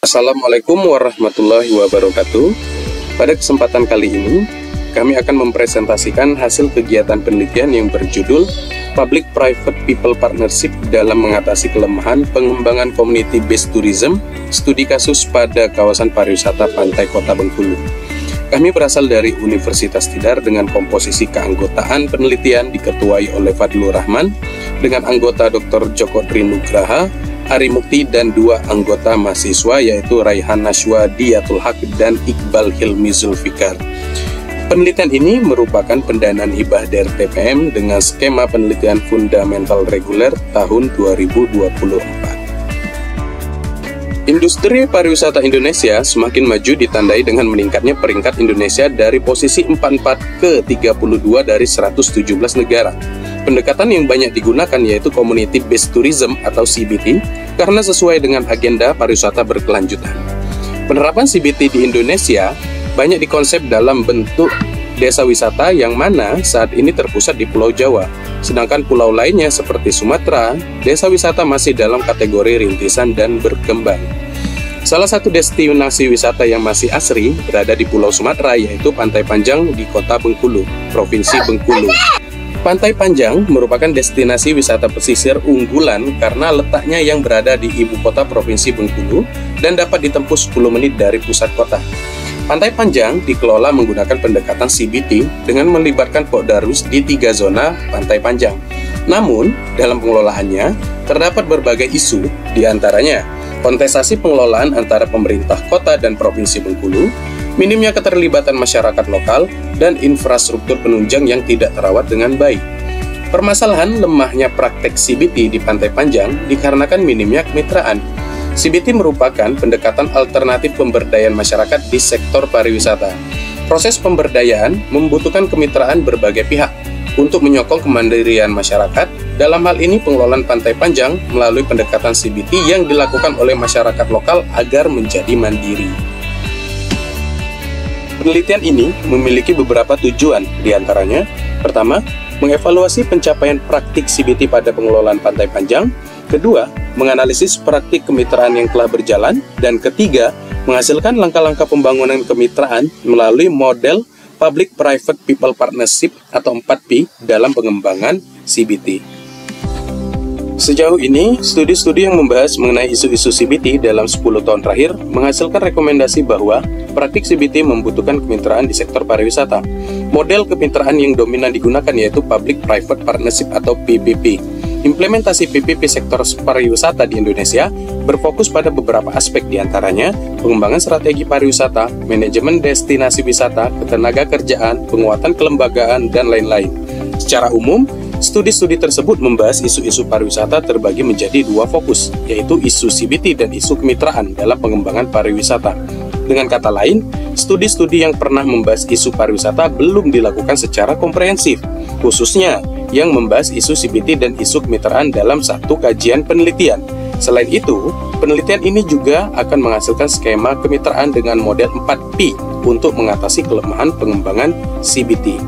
Assalamualaikum warahmatullahi wabarakatuh. Pada kesempatan kali ini, kami akan mempresentasikan hasil kegiatan penelitian yang berjudul Public-Private People Partnership dalam mengatasi kelemahan pengembangan Community-Based Tourism, studi kasus pada kawasan pariwisata Pantai Kota Bengkulu. Kami berasal dari Universitas Tidar dengan komposisi keanggotaan penelitian diketuai oleh Fadlur Rahman, dengan anggota Dr. Joko Trinugraha, Ari Mukti, dan dua anggota mahasiswa yaitu Raihan Nashwa Diyatul Haq dan Iqbal Hilmi Zulfikar. Penelitian ini merupakan pendanaan hibah dari TPM dengan skema penelitian fundamental reguler tahun 2024. Industri pariwisata Indonesia semakin maju ditandai dengan meningkatnya peringkat Indonesia dari posisi 44 ke 32 dari 117 negara. Pendekatan yang banyak digunakan yaitu Community Based Tourism atau CBT karena sesuai dengan agenda pariwisata berkelanjutan. Penerapan CBT di Indonesia banyak dikonsep dalam bentuk desa wisata yang mana saat ini terpusat di Pulau Jawa, sedangkan pulau lainnya seperti Sumatera, desa wisata masih dalam kategori rintisan dan berkembang. Salah satu destinasi wisata yang masih asri berada di Pulau Sumatera yaitu Pantai Panjang di Kota Bengkulu, Provinsi Bengkulu. Pantai Panjang merupakan destinasi wisata pesisir unggulan karena letaknya yang berada di ibu kota Provinsi Bengkulu dan dapat ditempuh 10 menit dari pusat kota. Pantai Panjang dikelola menggunakan pendekatan CBT dengan melibatkan Pokdarwis di 3 zona Pantai Panjang. Namun, dalam pengelolaannya, terdapat berbagai isu, diantaranya kontestasi pengelolaan antara pemerintah kota dan Provinsi Bengkulu, minimnya keterlibatan masyarakat lokal, dan infrastruktur penunjang yang tidak terawat dengan baik. Permasalahan lemahnya praktek CBT di Pantai Panjang dikarenakan minimnya kemitraan. CBT merupakan pendekatan alternatif pemberdayaan masyarakat di sektor pariwisata. Proses pemberdayaan membutuhkan kemitraan berbagai pihak untuk menyokong kemandirian masyarakat. Dalam hal ini pengelolaan Pantai Panjang melalui pendekatan CBT yang dilakukan oleh masyarakat lokal agar menjadi mandiri. Penelitian ini memiliki beberapa tujuan, diantaranya, pertama, mengevaluasi pencapaian praktik CBT pada pengelolaan Pantai Panjang, kedua, menganalisis praktik kemitraan yang telah berjalan, dan ketiga, menghasilkan langkah-langkah pembangunan kemitraan melalui model Public-Private People Partnership atau 4P dalam pengembangan CBT. Sejauh ini, studi-studi yang membahas mengenai isu-isu CBT dalam 10 tahun terakhir menghasilkan rekomendasi bahwa praktik CBT membutuhkan kemitraan di sektor pariwisata. Model kemitraan yang dominan digunakan yaitu Public-Private Partnership atau PPP. Implementasi PPP sektor pariwisata di Indonesia berfokus pada beberapa aspek, diantaranya pengembangan strategi pariwisata, manajemen destinasi wisata, ketenaga kerjaan, penguatan kelembagaan, dan lain-lain. Secara umum, studi-studi tersebut membahas isu-isu pariwisata terbagi menjadi 2 fokus, yaitu isu CBT dan isu kemitraan dalam pengembangan pariwisata. Dengan kata lain, studi-studi yang pernah membahas isu pariwisata belum dilakukan secara komprehensif, khususnya yang membahas isu CBT dan isu kemitraan dalam satu kajian penelitian. Selain itu, penelitian ini juga akan menghasilkan skema kemitraan dengan model 4P untuk mengatasi kelemahan pengembangan CBT.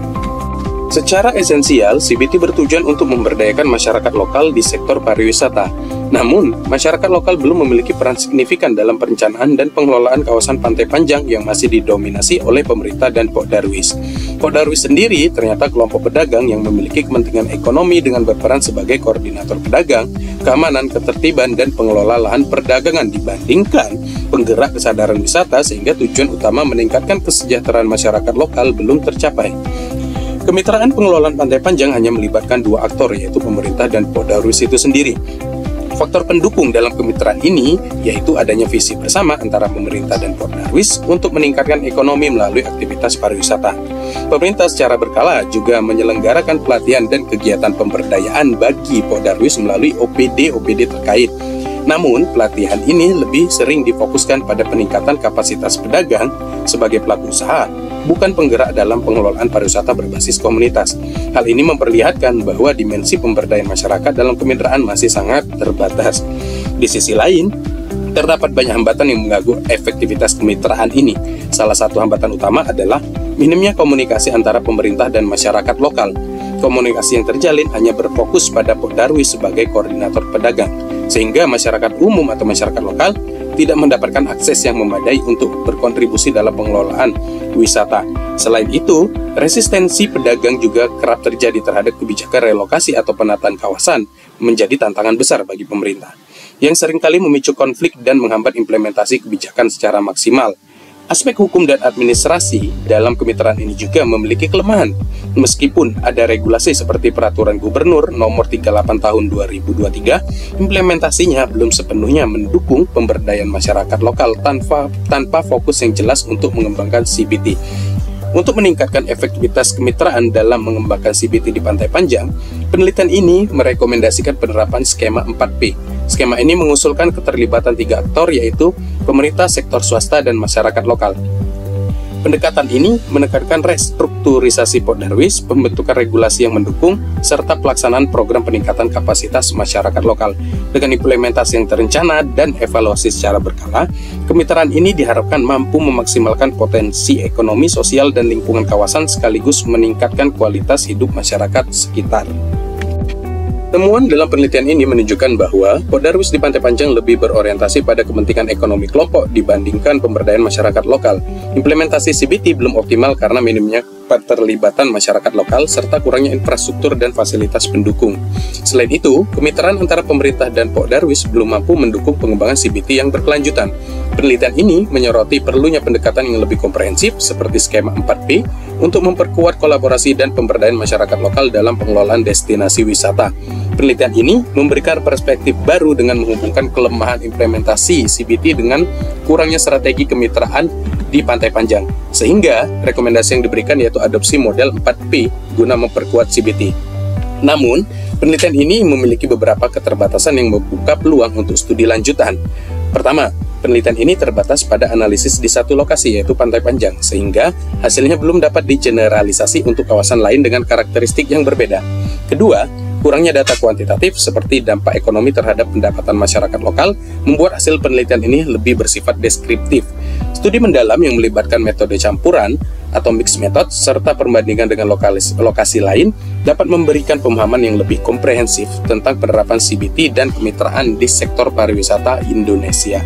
Secara esensial, CBT bertujuan untuk memberdayakan masyarakat lokal di sektor pariwisata. Namun, masyarakat lokal belum memiliki peran signifikan dalam perencanaan dan pengelolaan kawasan Pantai Panjang yang masih didominasi oleh pemerintah dan Pokdarwis. Pokdarwis sendiri ternyata kelompok pedagang yang memiliki kepentingan ekonomi dengan berperan sebagai koordinator pedagang, keamanan, ketertiban, dan pengelola lahan perdagangan dibandingkan penggerak kesadaran wisata sehingga tujuan utama meningkatkan kesejahteraan masyarakat lokal belum tercapai. Kemitraan pengelolaan Pantai Panjang hanya melibatkan 2 aktor yaitu pemerintah dan Pokdarwis itu sendiri. Faktor pendukung dalam kemitraan ini yaitu adanya visi bersama antara pemerintah dan Pokdarwis untuk meningkatkan ekonomi melalui aktivitas pariwisata. Pemerintah secara berkala juga menyelenggarakan pelatihan dan kegiatan pemberdayaan bagi Pokdarwis melalui OPD terkait. Namun, pelatihan ini lebih sering difokuskan pada peningkatan kapasitas pedagang sebagai pelaku usaha, bukan penggerak dalam pengelolaan pariwisata berbasis komunitas. Hal ini memperlihatkan bahwa dimensi pemberdayaan masyarakat dalam kemitraan masih sangat terbatas. Di sisi lain, terdapat banyak hambatan yang mengganggu efektivitas kemitraan ini. Salah satu hambatan utama adalah minimnya komunikasi antara pemerintah dan masyarakat lokal. Komunikasi yang terjalin hanya berfokus pada Pokdarwis sebagai koordinator pedagang, sehingga masyarakat umum atau masyarakat lokal tidak mendapatkan akses yang memadai untuk berkontribusi dalam pengelolaan wisata. Selain itu, resistensi pedagang juga kerap terjadi terhadap kebijakan relokasi atau penataan kawasan menjadi tantangan besar bagi pemerintah, yang seringkali memicu konflik dan menghambat implementasi kebijakan secara maksimal. Aspek hukum dan administrasi dalam kemitraan ini juga memiliki kelemahan. Meskipun ada regulasi seperti Peraturan Gubernur Nomor 38 Tahun 2023, implementasinya belum sepenuhnya mendukung pemberdayaan masyarakat lokal tanpa fokus yang jelas untuk mengembangkan CBT. Untuk meningkatkan efektivitas kemitraan dalam mengembangkan CBT di Pantai Panjang, penelitian ini merekomendasikan penerapan skema 4P. Skema ini mengusulkan keterlibatan 3 aktor, yaitu pemerintah, sektor swasta, dan masyarakat lokal. Pendekatan ini menekankan restrukturisasi Pok Darwis, pembentukan regulasi yang mendukung, serta pelaksanaan program peningkatan kapasitas masyarakat lokal. Dengan implementasi yang terencana dan evaluasi secara berkala, kemitraan ini diharapkan mampu memaksimalkan potensi ekonomi, sosial, dan lingkungan kawasan sekaligus meningkatkan kualitas hidup masyarakat sekitar. Temuan dalam penelitian ini menunjukkan bahwa Pok Darwis di Pantai Panjang lebih berorientasi pada kepentingan ekonomi kelompok dibandingkan pemberdayaan masyarakat lokal. Implementasi CBT belum optimal karena minimnya keterlibatan masyarakat lokal serta kurangnya infrastruktur dan fasilitas pendukung. Selain itu, kemitraan antara pemerintah dan Pok Darwis belum mampu mendukung pengembangan CBT yang berkelanjutan. Penelitian ini menyoroti perlunya pendekatan yang lebih komprehensif seperti skema 4P untuk memperkuat kolaborasi dan pemberdayaan masyarakat lokal dalam pengelolaan destinasi wisata. Penelitian ini memberikan perspektif baru dengan menghubungkan kelemahan implementasi CBT dengan kurangnya strategi kemitraan di Pantai Panjang, sehingga rekomendasi yang diberikan yaitu adopsi model 4P guna memperkuat CBT. Namun, penelitian ini memiliki beberapa keterbatasan yang membuka peluang untuk studi lanjutan. Pertama, penelitian ini terbatas pada analisis di satu lokasi, yaitu Pantai Panjang, sehingga hasilnya belum dapat digeneralisasi untuk kawasan lain dengan karakteristik yang berbeda. Kedua, kurangnya data kuantitatif seperti dampak ekonomi terhadap pendapatan masyarakat lokal membuat hasil penelitian ini lebih bersifat deskriptif. Studi mendalam yang melibatkan metode campuran atau mixed method serta perbandingan dengan lokasi lain dapat memberikan pemahaman yang lebih komprehensif tentang penerapan CBT dan kemitraan di sektor pariwisata Indonesia.